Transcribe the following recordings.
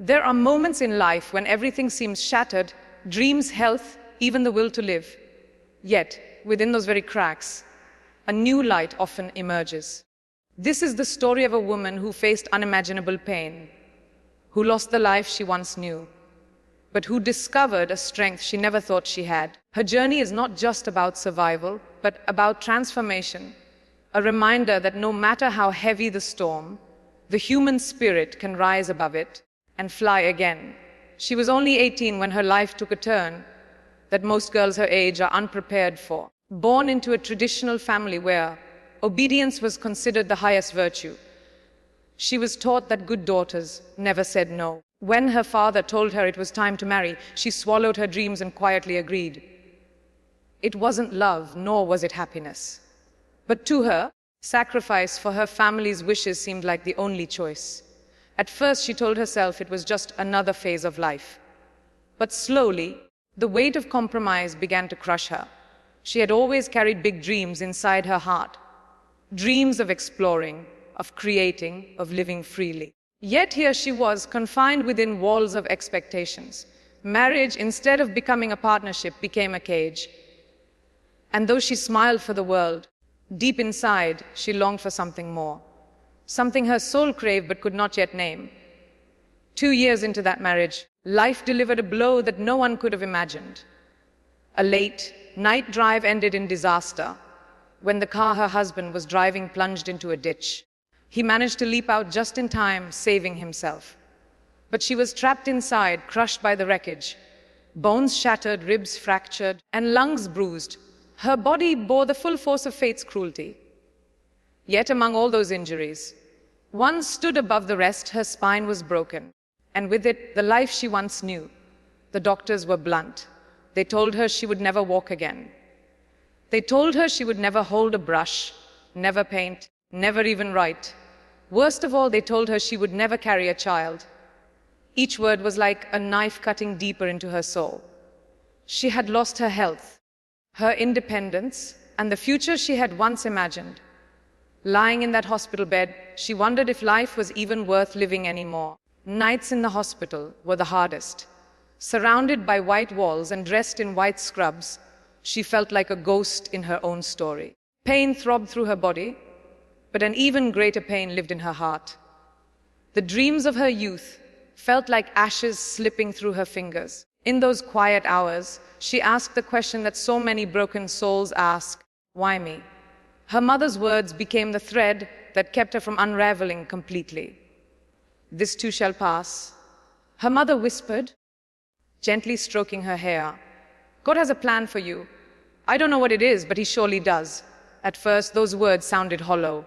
There are moments in life when everything seems shattered, dreams, health, even the will to live. Yet, within those very cracks, a new light often emerges. This is the story of a woman who faced unimaginable pain, who lost the life she once knew, but who discovered a strength she never thought she had. Her journey is not just about survival, but about transformation, a reminder that no matter how heavy the storm, the human spirit can rise above it and fly again. She was only 18 when her life took a turn that most girls her age are unprepared for. Born into a traditional family where obedience was considered the highest virtue, she was taught that good daughters never said no. When her father told her it was time to marry, she swallowed her dreams and quietly agreed. It wasn't love, nor was it happiness. But to her, sacrifice for her family's wishes seemed like the only choice. At first, she told herself it was just another phase of life. But slowly, the weight of compromise began to crush her. She had always carried big dreams inside her heart. Dreams of exploring, of creating, of living freely. Yet here she was, confined within walls of expectations. Marriage, instead of becoming a partnership, became a cage. And though she smiled for the world, deep inside, she longed for something more. Something her soul craved but could not yet name. 2 years into that marriage, life delivered a blow that no one could have imagined. A late night drive ended in disaster when the car her husband was driving plunged into a ditch. He managed to leap out just in time, saving himself. But she was trapped inside, crushed by the wreckage. Bones shattered, ribs fractured, and lungs bruised. Her body bore the full force of fate's cruelty. Yet among all those injuries, one stood above the rest. Her spine was broken, and with it, the life she once knew. The doctors were blunt. They told her she would never walk again. They told her she would never hold a brush, never paint, never even write. Worst of all, they told her she would never carry a child. Each word was like a knife cutting deeper into her soul. She had lost her health, her independence, and the future she had once imagined. Lying in that hospital bed, she wondered if life was even worth living anymore. Nights in the hospital were the hardest. Surrounded by white walls and dressed in white scrubs, she felt like a ghost in her own story. Pain throbbed through her body, but an even greater pain lived in her heart. The dreams of her youth felt like ashes slipping through her fingers. In those quiet hours, she asked the question that so many broken souls ask, why me? Her mother's words became the thread that kept her from unraveling completely. This too shall pass. Her mother whispered, gently stroking her hair. God has a plan for you. I don't know what it is, but he surely does. At first, those words sounded hollow.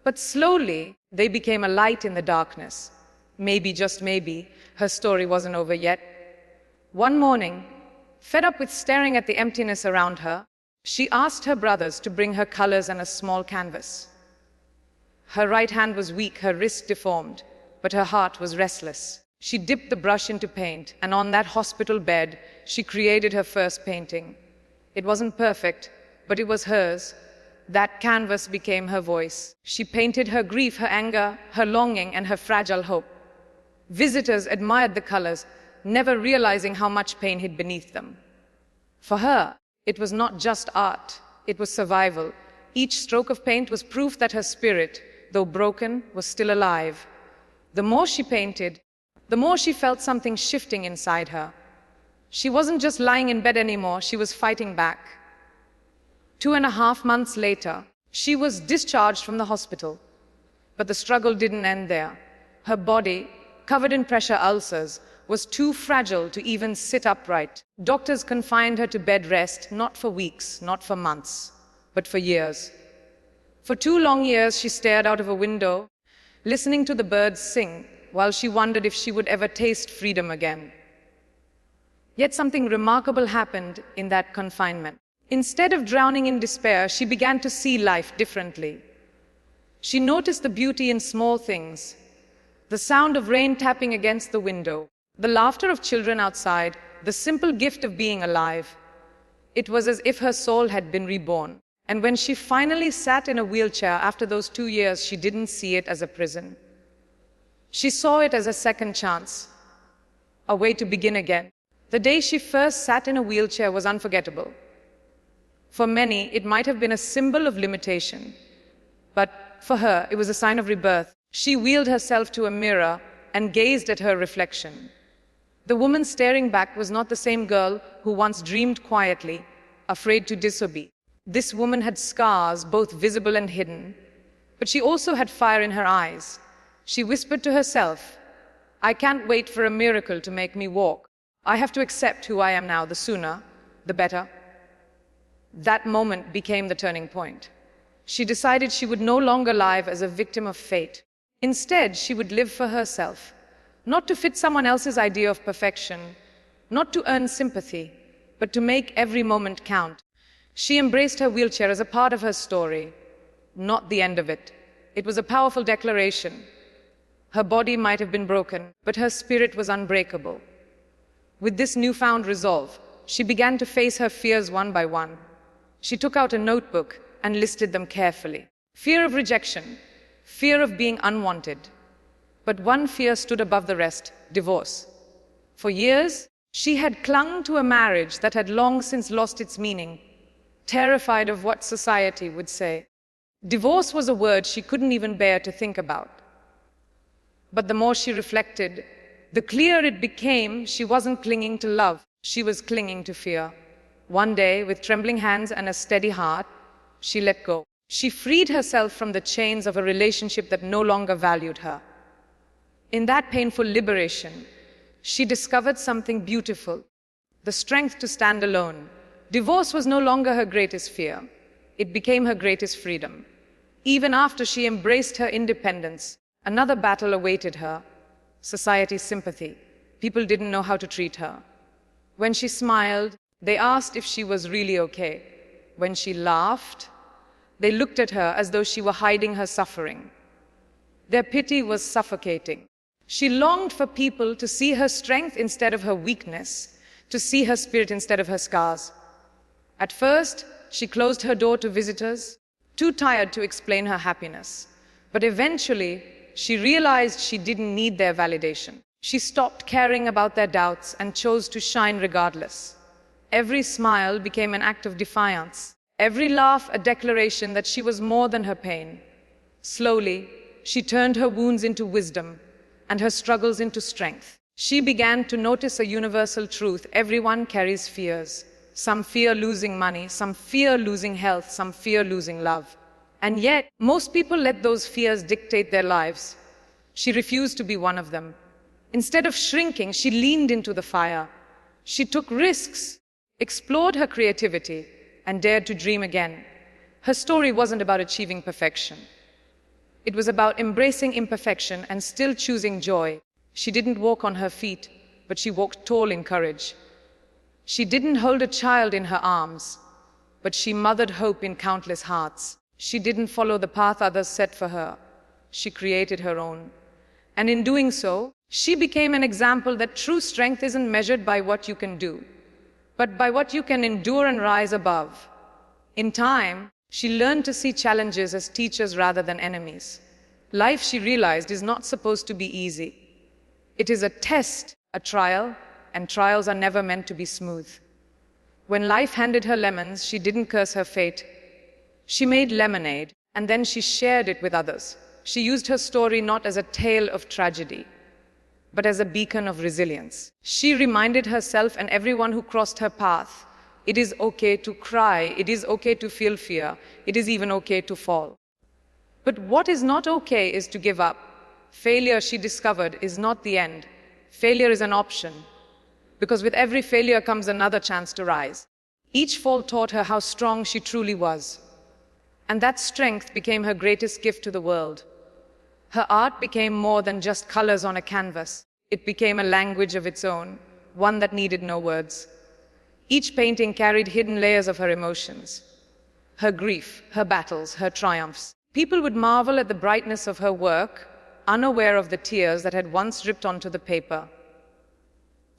But slowly, they became a light in the darkness. Maybe, just maybe, her story wasn't over yet. One morning, fed up with staring at the emptiness around her, she asked her brothers to bring her colors and a small canvas. Her right hand was weak, her wrist deformed, but her heart was restless. She dipped the brush into paint, and on that hospital bed, she created her first painting. It wasn't perfect, but it was hers. That canvas became her voice. She painted her grief, her anger, her longing, and her fragile hope. Visitors admired the colors, never realizing how much pain hid beneath them. For her, it was not just art, it was survival. Each stroke of paint was proof that her spirit, though broken, was still alive. The more she painted, the more she felt something shifting inside her. She wasn't just lying in bed anymore, she was fighting back. 2.5 months later, she was discharged from the hospital. But the struggle didn't end there. Her body, covered in pressure ulcers, was too fragile to even sit upright. Doctors confined her to bed rest, not for weeks, not for months, but for years. For 2 long years, she stared out of a window, listening to the birds sing, while she wondered if she would ever taste freedom again. Yet something remarkable happened in that confinement. Instead of drowning in despair, she began to see life differently. She noticed the beauty in small things, the sound of rain tapping against the window, the laughter of children outside, the simple gift of being alive. It was as if her soul had been reborn. And when she finally sat in a wheelchair after those 2 years, she didn't see it as a prison. She saw it as a second chance, a way to begin again. The day she first sat in a wheelchair was unforgettable. For many, it might have been a symbol of limitation, but for her, it was a sign of rebirth. She wheeled herself to a mirror and gazed at her reflection. The woman staring back was not the same girl who once dreamed quietly, afraid to disobey. This woman had scars, both visible and hidden, but she also had fire in her eyes. She whispered to herself, "I can't wait for a miracle to make me walk. I have to accept who I am now. The sooner, the better." That moment became the turning point. She decided she would no longer live as a victim of fate. Instead, she would live for herself, not to fit someone else's idea of perfection, not to earn sympathy, but to make every moment count. She embraced her wheelchair as a part of her story, not the end of it. It was a powerful declaration. Her body might have been broken, but her spirit was unbreakable. With this newfound resolve, she began to face her fears one by one. She took out a notebook and listed them carefully. Fear of rejection, fear of being unwanted. But one fear stood above the rest: divorce. For years, she had clung to a marriage that had long since lost its meaning, terrified of what society would say. Divorce was a word she couldn't even bear to think about. But the more she reflected, the clearer it became she wasn't clinging to love, she was clinging to fear. One day, with trembling hands and a steady heart, she let go. She freed herself from the chains of a relationship that no longer valued her. In that painful liberation, she discovered something beautiful: the strength to stand alone. Divorce was no longer her greatest fear. It became her greatest freedom. Even after she embraced her independence, another battle awaited her: society's sympathy. People didn't know how to treat her. When she smiled, they asked if she was really okay. When she laughed, they looked at her as though she were hiding her suffering. Their pity was suffocating. She longed for people to see her strength instead of her weakness, to see her spirit instead of her scars. At first, she closed her door to visitors, too tired to explain her happiness. But eventually, she realized she didn't need their validation. She stopped caring about their doubts and chose to shine regardless. Every smile became an act of defiance. Every laugh a declaration that she was more than her pain. Slowly, she turned her wounds into wisdom and her struggles into strength. She began to notice a universal truth: everyone carries fears. Some fear losing money, some fear losing health, some fear losing love. And yet, most people let those fears dictate their lives. She refused to be one of them. Instead of shrinking, she leaned into the fire. She took risks, explored her creativity, and dared to dream again. Her story wasn't about achieving perfection. It was about embracing imperfection and still choosing joy. She didn't walk on her feet, but she walked tall in courage. She didn't hold a child in her arms, but she mothered hope in countless hearts. She didn't follow the path others set for her. She created her own. And in doing so, she became an example that true strength isn't measured by what you can do, but by what you can endure and rise above. In time, she learned to see challenges as teachers rather than enemies. Life, she realized, is not supposed to be easy. It is a test, a trial, and trials are never meant to be smooth. When life handed her lemons, she didn't curse her fate. She made lemonade, and then she shared it with others. She used her story not as a tale of tragedy, but as a beacon of resilience. She reminded herself and everyone who crossed her path, it is okay to cry, it is okay to feel fear, it is even okay to fall. But what is not okay is to give up. Failure, she discovered, is not the end. Failure is an option, because with every failure comes another chance to rise. Each fall taught her how strong she truly was, and that strength became her greatest gift to the world. Her art became more than just colors on a canvas. It became a language of its own, one that needed no words. Each painting carried hidden layers of her emotions, her grief, her battles, her triumphs. People would marvel at the brightness of her work, unaware of the tears that had once dripped onto the paper.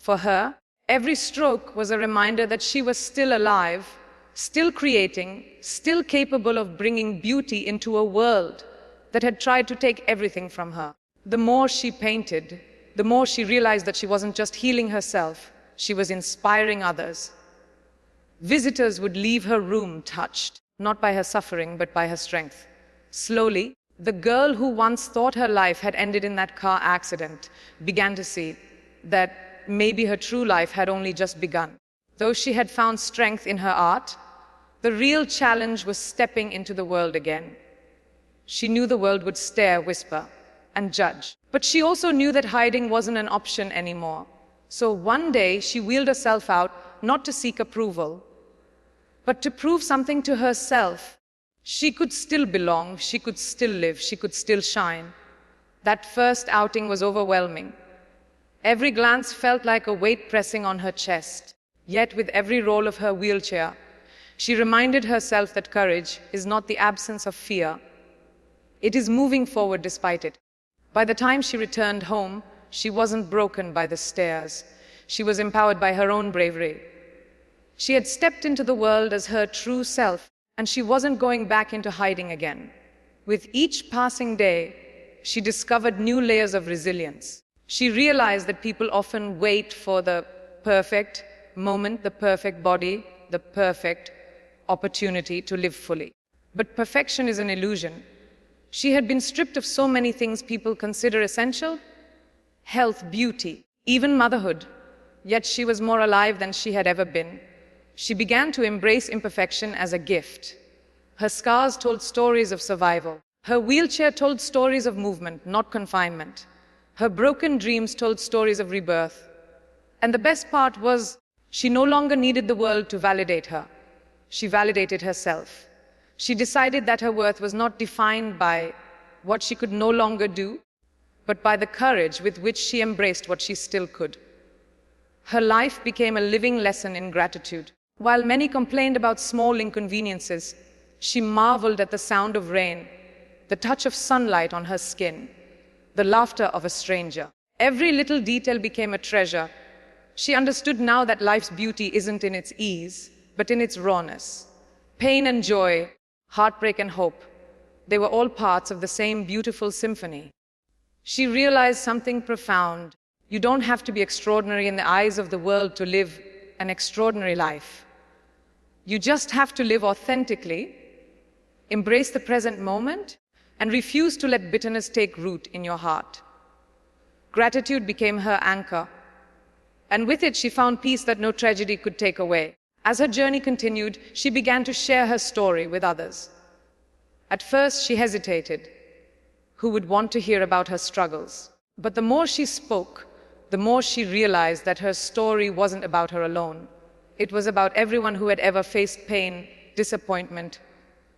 For her, every stroke was a reminder that she was still alive, still creating, still capable of bringing beauty into a world that had tried to take everything from her. The more she painted, the more she realized that she wasn't just healing herself, she was inspiring others. Visitors would leave her room touched, not by her suffering, but by her strength. Slowly, the girl who once thought her life had ended in that car accident began to see that maybe her true life had only just begun. Though she had found strength in her art, the real challenge was stepping into the world again. She knew the world would stare, whisper, and judge. But she also knew that hiding wasn't an option anymore. So one day, she wheeled herself out, not to seek approval, but to prove something to herself. She could still belong, she could still live, she could still shine. That first outing was overwhelming. Every glance felt like a weight pressing on her chest. Yet with every roll of her wheelchair, she reminded herself that courage is not the absence of fear. It is moving forward despite it. By the time she returned home, she wasn't broken by the stares. She was empowered by her own bravery. She had stepped into the world as her true self, and she wasn't going back into hiding again. With each passing day, she discovered new layers of resilience. She realized that people often wait for the perfect moment, the perfect body, the perfect opportunity to live fully. But perfection is an illusion. She had been stripped of so many things people consider essential: health, beauty, even motherhood. Yet she was more alive than she had ever been. She began to embrace imperfection as a gift. Her scars told stories of survival. Her wheelchair told stories of movement, not confinement. Her broken dreams told stories of rebirth. And the best part was, she no longer needed the world to validate her. She validated herself. She decided that her worth was not defined by what she could no longer do, but by the courage with which she embraced what she still could. Her life became a living lesson in gratitude. While many complained about small inconveniences, she marveled at the sound of rain, the touch of sunlight on her skin, the laughter of a stranger. Every little detail became a treasure. She understood now that life's beauty isn't in its ease, but in its rawness. Pain and joy, heartbreak and hope, they were all parts of the same beautiful symphony. She realized something profound. You don't have to be extraordinary in the eyes of the world to live an extraordinary life. You just have to live authentically, embrace the present moment, and refuse to let bitterness take root in your heart. Gratitude became her anchor, and with it she found peace that no tragedy could take away. As her journey continued, she began to share her story with others. At first, she hesitated. Who would want to hear about her struggles? But the more she spoke, the more she realized that her story wasn't about her alone. It was about everyone who had ever faced pain, disappointment,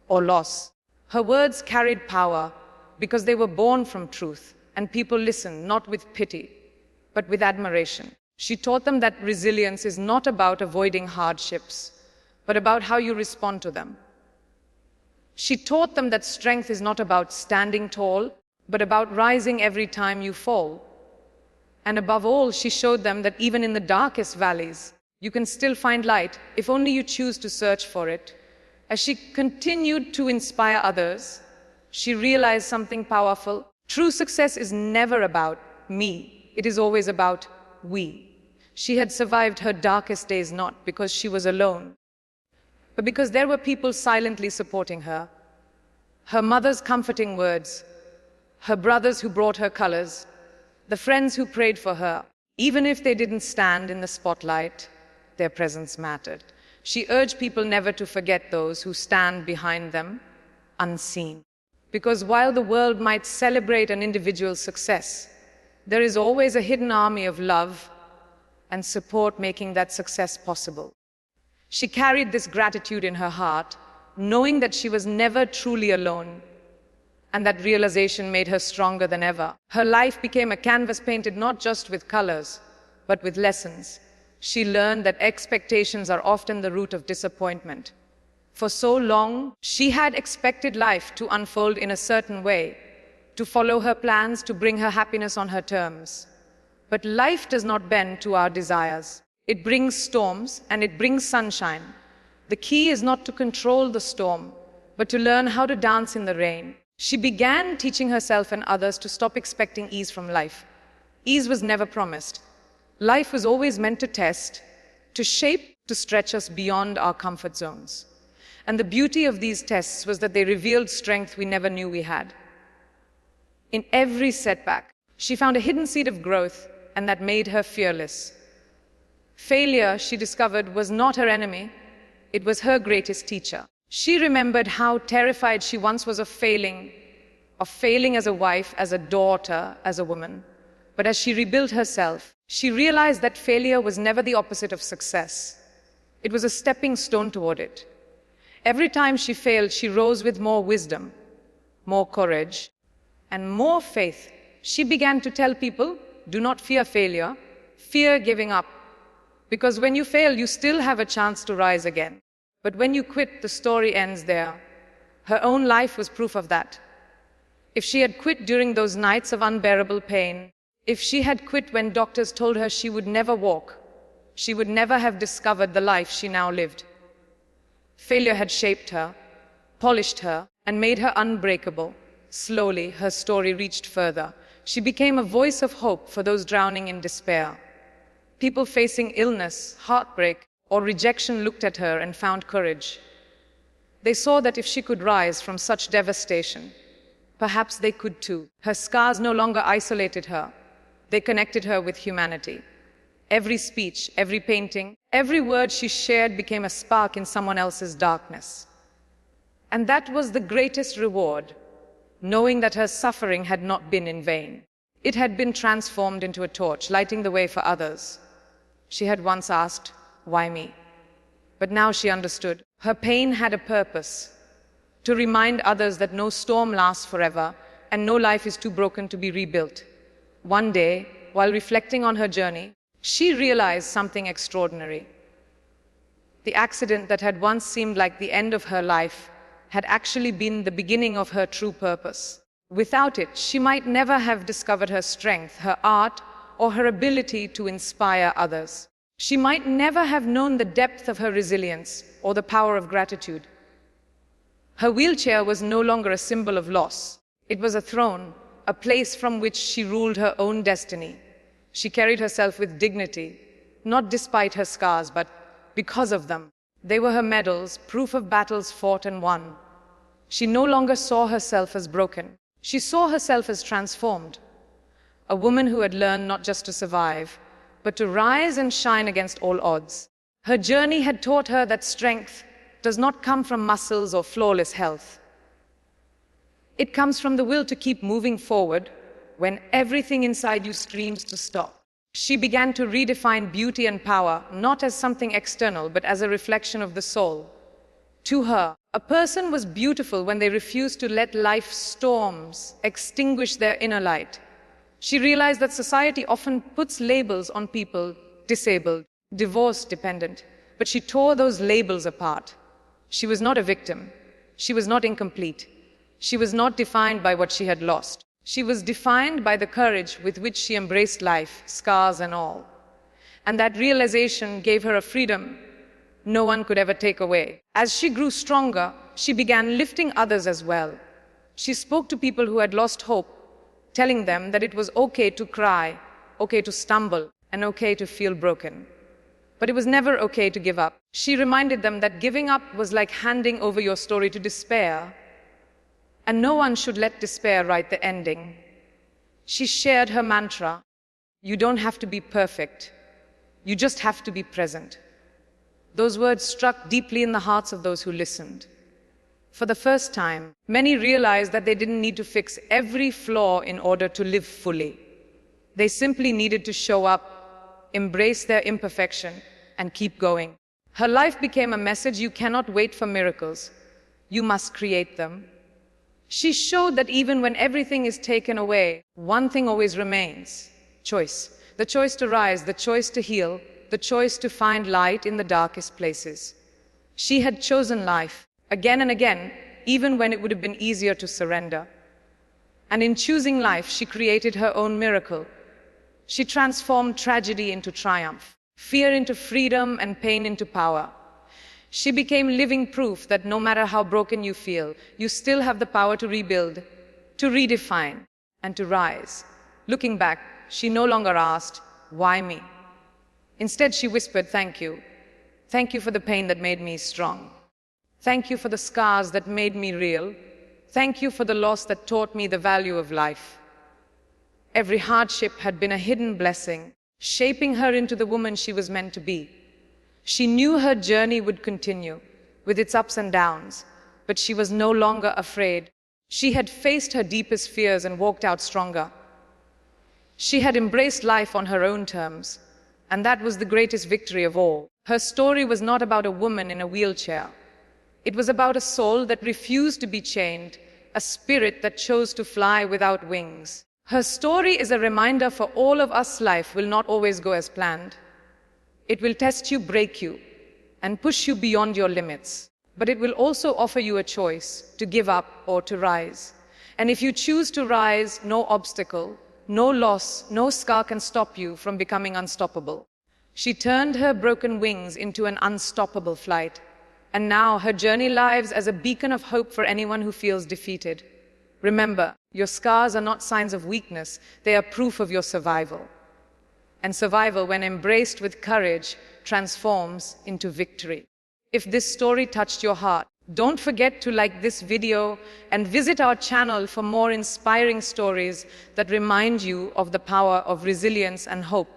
or loss. Her words carried power because they were born from truth, and people listened not with pity, but with admiration. She taught them that resilience is not about avoiding hardships, but about how you respond to them. She taught them that strength is not about standing tall, but about rising every time you fall. And above all, she showed them that even in the darkest valleys, you can still find light if only you choose to search for it. As she continued to inspire others, she realized something powerful. True success is never about me. It is always about we. She had survived her darkest days not because she was alone, but because there were people silently supporting her. Her mother's comforting words, her brothers who brought her colors, the friends who prayed for her. Even if they didn't stand in the spotlight, their presence mattered. She urged people never to forget those who stand behind them, unseen. Because while the world might celebrate an individual's success, there is always a hidden army of love and support making that success possible. She carried this gratitude in her heart, knowing that she was never truly alone, and that realization made her stronger than ever. Her life became a canvas painted not just with colors, but with lessons. She learned that expectations are often the root of disappointment. For so long, she had expected life to unfold in a certain way, to follow her plans, to bring her happiness on her terms. But life does not bend to our desires. It brings storms and it brings sunshine. The key is not to control the storm, but to learn how to dance in the rain. She began teaching herself and others to stop expecting ease from life. Ease was never promised. Life was always meant to test, to shape, to stretch us beyond our comfort zones. And the beauty of these tests was that they revealed strength we never knew we had. In every setback, she found a hidden seed of growth, and that made her fearless. Failure, she discovered, was not her enemy. It was her greatest teacher. She remembered how terrified she once was of failing as a wife, as a daughter, as a woman. But as she rebuilt herself, she realized that failure was never the opposite of success. It was a stepping stone toward it. Every time she failed, she rose with more wisdom, more courage, and more faith. She began to tell people, do not fear failure, fear giving up. Because when you fail, you still have a chance to rise again. But when you quit, the story ends there. Her own life was proof of that. If she had quit during those nights of unbearable pain, if she had quit when doctors told her she would never walk, she would never have discovered the life she now lived. Failure had shaped her, polished her, and made her unbreakable. Slowly, her story reached further. She became a voice of hope for those drowning in despair. People facing illness, heartbreak, or rejection looked at her and found courage. They saw that if she could rise from such devastation, perhaps they could too. Her scars no longer isolated her. They connected her with humanity. Every speech, every painting, every word she shared became a spark in someone else's darkness. And that was the greatest reward, knowing that her suffering had not been in vain. It had been transformed into a torch, lighting the way for others. She had once asked, why me? But now she understood. Her pain had a purpose, to remind others that no storm lasts forever and no life is too broken to be rebuilt. One day, while reflecting on her journey, she realized something extraordinary. The accident that had once seemed like the end of her life had actually been the beginning of her true purpose. Without it, she might never have discovered her strength, her art, or her ability to inspire others. She might never have known the depth of her resilience or the power of gratitude. Her wheelchair was no longer a symbol of loss. It was a throne, a place from which she ruled her own destiny. She carried herself with dignity, not despite her scars, but because of them. They were her medals, proof of battles fought and won. She no longer saw herself as broken. She saw herself as transformed. A woman who had learned not just to survive, but to rise and shine against all odds. Her journey had taught her that strength does not come from muscles or flawless health. It comes from the will to keep moving forward when everything inside you screams to stop. She began to redefine beauty and power, not as something external, but as a reflection of the soul. To her, a person was beautiful when they refused to let life's storms extinguish their inner light. She realized that society often puts labels on people: disabled, divorce dependent, but she tore those labels apart. She was not a victim. She was not incomplete. She was not defined by what she had lost. She was defined by the courage with which she embraced life, scars and all. And that realization gave her a freedom no one could ever take away. As she grew stronger, she began lifting others as well. She spoke to people who had lost hope, telling them that it was okay to cry, okay to stumble, and okay to feel broken. But it was never okay to give up. She reminded them that giving up was like handing over your story to despair, and no one should let despair write the ending. She shared her mantra: you don't have to be perfect, you just have to be present. Those words struck deeply in the hearts of those who listened. For the first time, many realized that they didn't need to fix every flaw in order to live fully. They simply needed to show up, embrace their imperfection, and keep going. Her life became a message: you cannot wait for miracles, you must create them. She showed that even when everything is taken away, one thing always remains: choice. The choice to rise, the choice to heal, the choice to find light in the darkest places. She had chosen life again and again, even when it would have been easier to surrender. And in choosing life, she created her own miracle. She transformed tragedy into triumph, fear into freedom, and pain into power. She became living proof that no matter how broken you feel, you still have the power to rebuild, to redefine, and to rise. Looking back, she no longer asked, "Why me?" Instead, she whispered, "Thank you. Thank you for the pain that made me strong. Thank you for the scars that made me real. Thank you for the loss that taught me the value of life." Every hardship had been a hidden blessing, shaping her into the woman she was meant to be. She knew her journey would continue, with its ups and downs, but she was no longer afraid. She had faced her deepest fears and walked out stronger. She had embraced life on her own terms, and that was the greatest victory of all. Her story was not about a woman in a wheelchair. It was about a soul that refused to be chained, a spirit that chose to fly without wings. Her story is a reminder for all of us: life will not always go as planned. It will test you, break you, and push you beyond your limits. But it will also offer you a choice to give up or to rise. And if you choose to rise, no obstacle, no loss, no scar can stop you from becoming unstoppable. She turned her broken wings into an unstoppable flight. And now her journey lives as a beacon of hope for anyone who feels defeated. Remember, your scars are not signs of weakness, they are proof of your survival. And survival, when embraced with courage, transforms into victory. If this story touched your heart, don't forget to like this video and visit our channel for more inspiring stories that remind you of the power of resilience and hope.